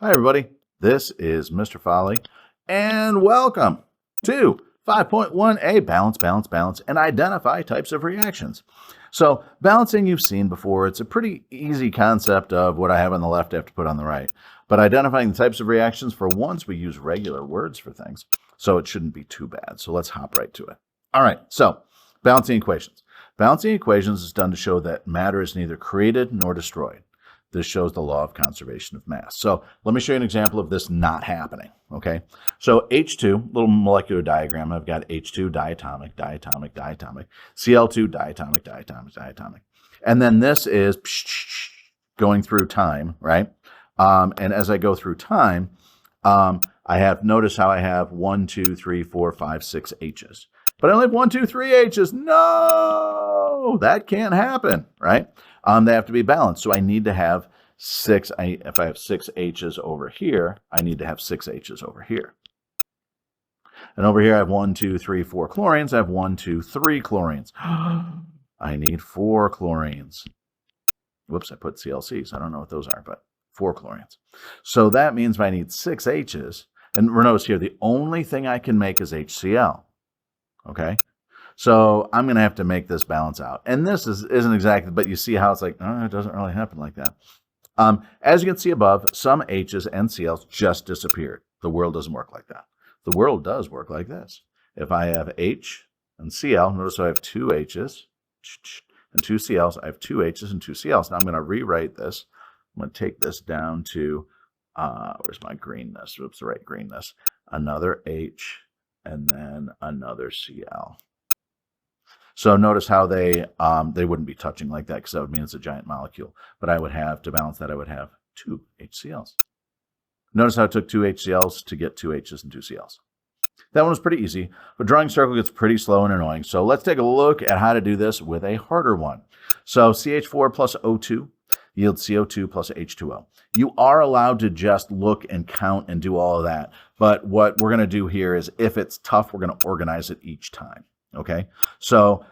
Hi, everybody. This is Mr. Folly, and welcome to 5.1a Balance, Balance, Balance, and Identify Types of Reactions. So, balancing you've seen before. It's a pretty easy concept of what I have on the left I have to put on the right. But identifying the types of reactions, for once, we use regular words for things, so it shouldn't be too bad. So let's hop right to it. All right, so balancing equations. Balancing equations is done to show that matter is neither created nor destroyed. This shows the law of conservation of mass. So let me show you an example of this not happening, okay? So H2, little molecular diagram, I've got H2, diatomic, diatomic, diatomic, Cl2, diatomic, diatomic, diatomic. And then this is going through time, right? And as I go through time, notice how I have 1, 2, 3, 4, 5, 6 H's. But I only have 1, 2, 3 H's. No, that can't happen, right? They have to be balanced. So I need to have 6. If I have 6 H's over here, I need to have 6 H's over here. And over here, I have 1, 2, 3, 4 chlorines. I have 1, 2, 3 chlorines. I need 4 chlorines. Whoops, I put ClCs. I don't know what those are, but 4 chlorines. So that means I need 6 H's. And notice here, the only thing I can make is HCl. Okay? So I'm going to have to make this balance out. And this isn't exactly, but you see how it's like, oh, it doesn't really happen like that. As you can see above, some H's and Cl's just disappeared. The world doesn't work like that. The world does work like this. If I have H and Cl, notice I have 2 H's and 2 Cl's. I have 2 H's and 2 Cl's. Now I'm going to rewrite this. I'm going to take this down to, where's my greenness? Oops, the right greenness. Another H and then another Cl. So notice how they wouldn't be touching like that because that would mean it's a giant molecule. But I would have, to balance that, I would have 2 HCl's. Notice how it took 2 HCl's to get 2 H's and 2 Cl's. That one was pretty easy, but drawing a circle gets pretty slow and annoying. So let's take a look at how to do this with a harder one. So CH4 plus O2 yields CO2 plus H2O. You are allowed to just look and count and do all of that. But what we're going to do here is, if it's tough, we're going to organize it each time. Okay, so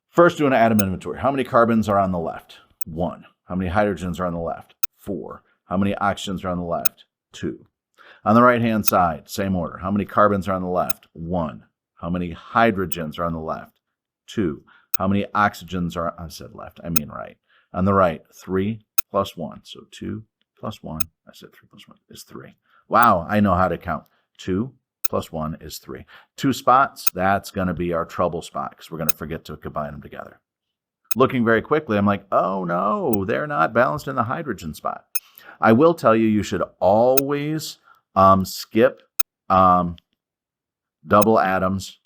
first do an atom inventory. How many carbons are on the left? 1. How many hydrogens are on the left? 4. How many oxygens are on the left? 2. On the right-hand side, same order. How many carbons are on the left? 1. How many hydrogens are on the left? 2. How many oxygens are, I said left, I mean right. On the right, 3 plus 1. So 2 plus 1, I said 3 plus 1 is 3. Wow, I know how to count. 2 plus 1 is 3. 2 spots, that's going to be our trouble spot because we're going to forget to combine them together. Looking very quickly, I'm like, oh no, they're not balanced in the hydrogen spot. I will tell you, you should always skip double atoms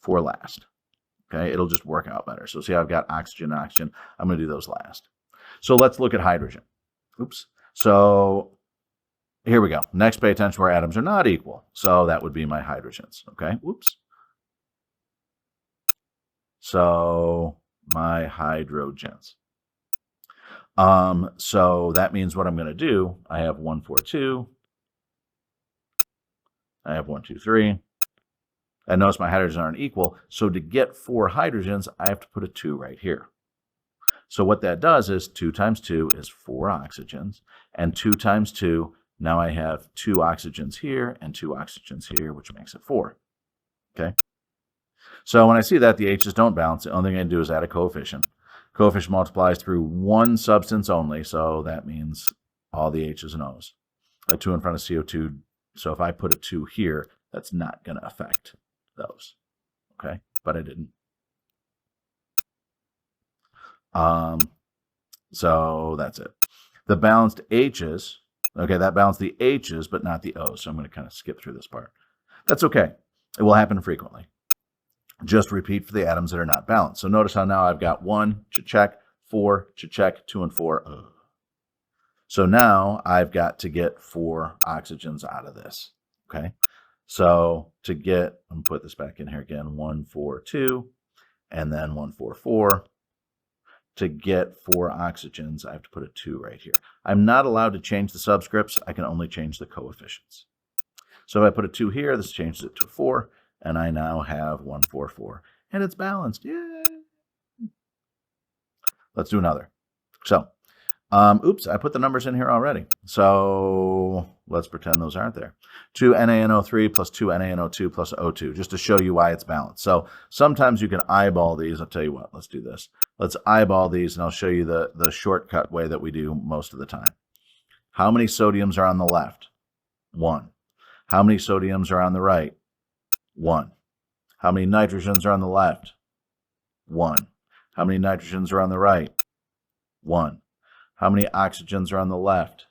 for last. Okay, it'll just work out better. So see how I've got oxygen, oxygen. I'm going to do those last. So let's look at hydrogen. Oops. So here we go. Next, pay attention where atoms are not equal. So that would be my hydrogens. Okay, whoops. So my hydrogens. So that means what I'm going to do, I have 1, 4, 2. I have 1, 2, 3. And notice my hydrogens aren't equal. So to get 4 hydrogens, I have to put a 2 right here. So what that does is 2 times 2 is 4 oxygens. And 2 times 2, now I have 2 oxygens here and 2 oxygens here, which makes it 4. Okay? So when I see that the H's don't balance, the only thing I can do is add a coefficient. Coefficient multiplies through one substance only, so that means all the H's and O's. A 2 in front of CO2, so if I put a 2 here, that's not going to affect those. Okay? But I didn't. So that's it. The balanced H's, okay, that balanced the H's, but not the O's. So I'm going to kind of skip through this part. That's okay. It will happen frequently. Just repeat for the atoms that are not balanced. So notice how now I've got 1, check, 4, check, 2 and 4. So now I've got to get 4 oxygens out of this. Okay. So to get, I'm going to put this back in here again, 1, 4, 2, and then 1, 4, 4. To get 4 oxygens, I have to put a 2 right here. I'm not allowed to change the subscripts. I can only change the coefficients. So if I put a 2 here, this changes it to a 4, and I now have 1, 4, 4. And it's balanced. Yay! Let's do another. So Oops, I put the numbers in here already. So let's pretend those aren't there. 2 NaNO3 plus 2 NaNO2 plus O2, just to show you why it's balanced. So sometimes you can eyeball these. I'll tell you what, let's do this. Let's eyeball these, and I'll show you the shortcut way that we do most of the time. How many sodiums are on the left? 1. How many sodiums are on the right? 1. How many nitrogens are on the left? 1. How many nitrogens are on the right? 1. How many oxygens are on the left?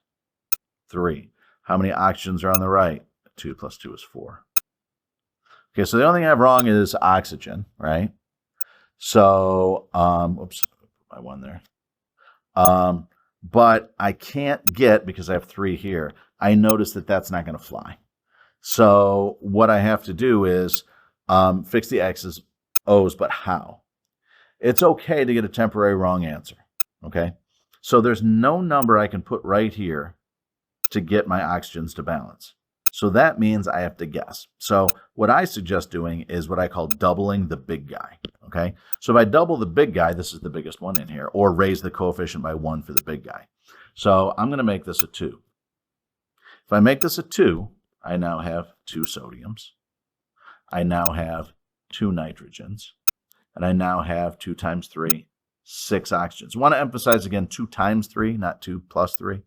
3. How many oxygens are on the right? 2 plus 2 is 4. Okay, so the only thing I have wrong is oxygen, right? So, oops, I put my 1 there. But I can't get, because I have 3 here, I notice that that's not going to fly. So what I have to do is fix the X's, O's, but how? It's okay to get a temporary wrong answer, okay? So there's no number I can put right here to get my oxygens to balance. So that means I have to guess. So what I suggest doing is what I call doubling the big guy, okay? So if I double the big guy, this is the biggest one in here, or raise the coefficient by 1 for the big guy. So I'm going to make this a 2. If I make this a 2, I now have 2 sodiums. I now have 2 nitrogens. And I now have 2 times 3, 6 oxygens. I want to emphasize again 2 times 3, not 2 plus 3.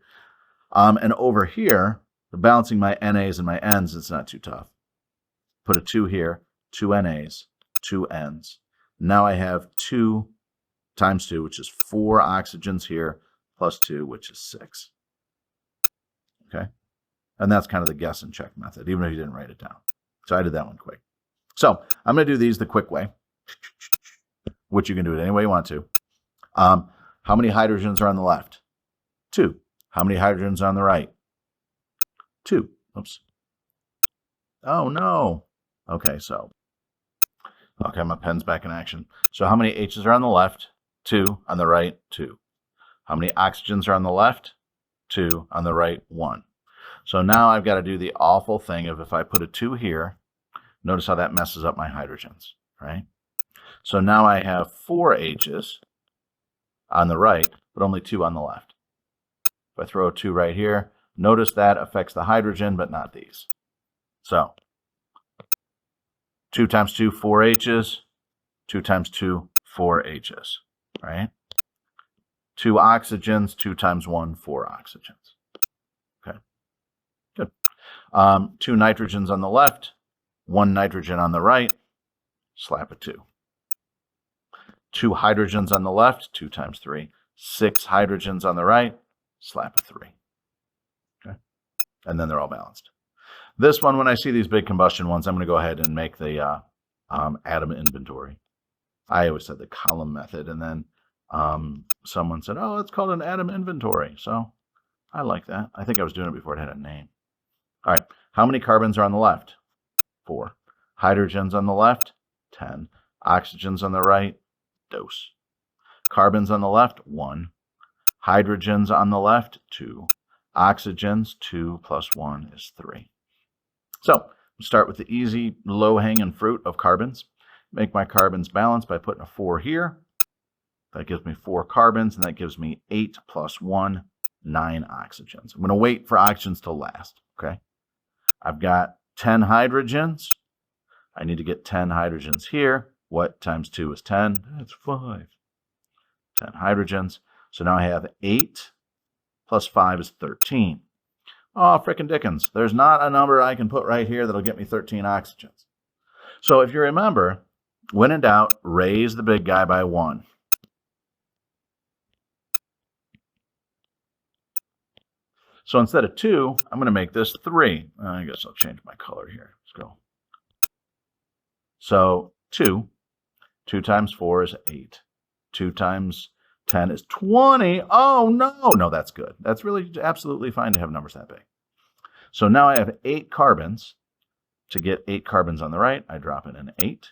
And over here, balancing my NAs and my Ns, it's not too tough. Put a 2 here, 2 NAs, 2 Ns. Now I have 2 times 2, which is 4 oxygens here, plus 2, which is 6. Okay? And that's kind of the guess and check method, even if you didn't write it down. So I did that one quick. So I'm going to do these the quick way, which you can do it any way you want to. How many hydrogens are on the left? 2. How many hydrogens are on the right? 2. Oops. Oh, no. Okay, my pen's back in action. So how many H's are on the left? 2. On the right, 2. How many oxygens are on the left? 2. On the right, 1. So now I've got to do the awful thing of if I put a 2 here, notice how that messes up my hydrogens, right? So now I have 4 H's on the right, but only 2 on the left. If I throw a 2 right here, notice that affects the hydrogen, but not these. So 2 times 2, 4 H's. 2 times 2, 4 H's, right? 2 oxygens, 2 times 1, 4 oxygens. Okay, good. 2 nitrogens on the left, 1 nitrogen on the right, slap a 2. 2 hydrogens on the left, 2 times 3. 6 hydrogens on the right, slap a 3. Okay, and then they're all balanced. This one, when I see these big combustion ones, I'm going to go ahead and make the atom inventory. I always said the column method, and then someone said, oh, it's called an atom inventory. So I like that. I think I was doing it before it had a name. All right, how many carbons are on the left? 4. Hydrogens on the left? 10. Oxygens on the right? Dose. Carbons on the left? 1. Hydrogens on the left? 2. Oxygens, 2 plus 1 is 3. So we'll start with the easy, low-hanging fruit of carbons. Make my carbons balance by putting a 4 here. That gives me 4 carbons, and that gives me 8 plus 1, 9 oxygens. I'm going to wait for oxygens to last, okay? I've got 10 hydrogens. I need to get 10 hydrogens here. What times 2 is 10? That's 5. 10 hydrogens. So now I have 8 plus 5 is 13. Oh, frickin' dickens. There's not a number I can put right here that'll get me 13 oxygens. So if you remember, when in doubt, raise the big guy by 1. So instead of 2, I'm going to make this 3. I guess I'll change my color here. Let's go. So 2. 2 times 4 is 8. 2 times 10 is 20. Oh, no. No, that's good. That's really absolutely fine to have numbers that big. So now I have 8 carbons. To get 8 carbons on the right, I drop in an 8.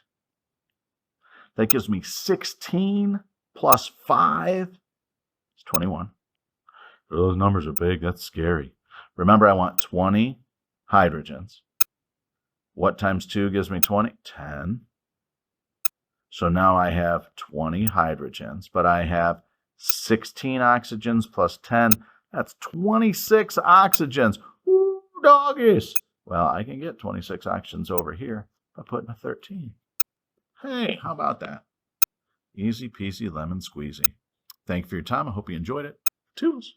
That gives me 16 plus 5 is 21. Those numbers are big. That's scary. Remember, I want 20 hydrogens. What times 2 gives me 20? 10. So now I have 20 hydrogens, but I have 16 oxygens plus 10. That's 26 oxygens. Ooh, doggies. Well, I can get 26 oxygens over here by putting a 13. Hey, how about that? Easy peasy lemon squeezy. Thank you for your time. I hope you enjoyed it. Toodles.